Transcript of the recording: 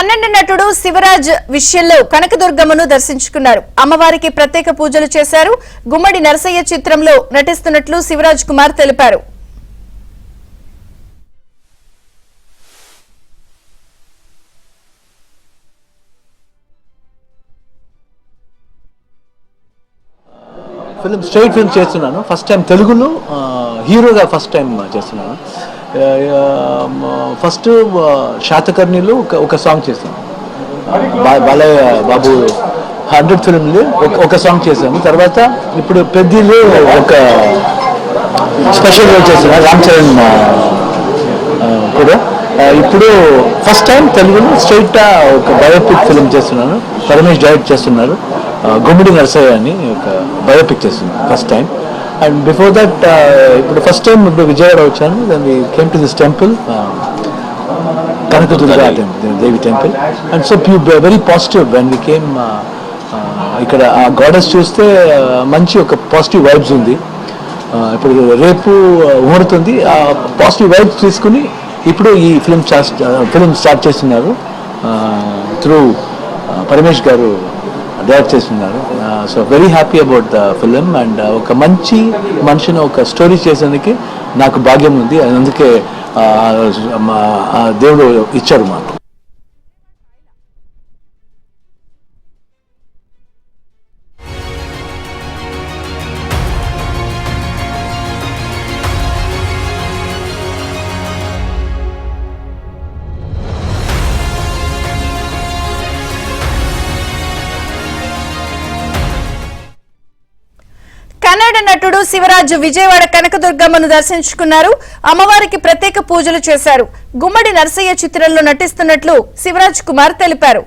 కన్నడ నటుడు శివరాజ్ విషయంలో కనకదుర్గమ్మను దర్శించుకున్నారు. అమ్మవారికి ప్రత్యేక పూజలు చేశారు. గుమ్మడి నరసయ్య చిత్రంలో నటిస్తున్నట్లు శివరాజ్ కుమార్ తెలిపారు. ఫిల్మ్ స్ట్రైట్ ఫిల్మ్ చేస్తున్నాను. ఫస్ట్ టైం తెలుగులో హీరోగా ఫస్ట్ టైం చేస్తున్నాను. ఫస్ట్ శాతకర్ణిలో ఒక సాంగ్ చేశాను. బాలయ్య బాబు 100 ఫిల్మ్లో ఒక సాంగ్ చేశాము. తర్వాత ఇప్పుడు పెద్దలో ఒక స్పెషల్ రోల్ చేస్తున్నాను, రామ్ చరణ్ కూడా. ఇప్పుడు ఫస్ట్ టైం తెలుగులో స్ట్రైట్గా ఒక బయోపిక్ ఫిల్మ్ చేస్తున్నాను. పరమేష్ డైరెక్ట్ చేస్తున్నారు. గుమ్మడి నరసయ్య అని ఒక బయోపిక్ చేస్తున్నాను first time. And before that ఇప్పుడు ఫస్ట్ టైం ఇప్పుడు విజయవాడ వచ్చాను. Then we came to this temple, Kanakadurga Devi temple. And so very positive when we came. ఇక్కడ ఆ గాడెస్ చూస్తే మంచి ఒక పాజిటివ్ వైబ్స్ ఉంది. ఇప్పుడు రేపు ఊరుతుంది. ఆ పాజిటివ్ వైబ్స్ తీసుకుని ఇప్పుడు ఈ ఫిల్మ్ స్టార్ట్ చేస్తున్నారు. త్రూ పరమేష్ గారు డైరెక్ట్ చేస్తున్నారు. So very happy about the film. And ఒక మంచి మనిషిని ఒక స్టోరీ చేసేందుకు నాకు భాగ్యం ఉంది. అందుకే దేవుడు ఇచ్చారు మాకు. కన్నడ నటుడు శివరాజ్ విజయవాడ కనకదుర్గమ్మను దర్శించుకున్నారు. అమ్మవారికి ప్రత్యేక పూజలు చేశారు. గుమ్మడి నరసయ్య చిత్రంలో నటిస్తున్నట్లు శివరాజ్ కుమార్ తెలిపారు.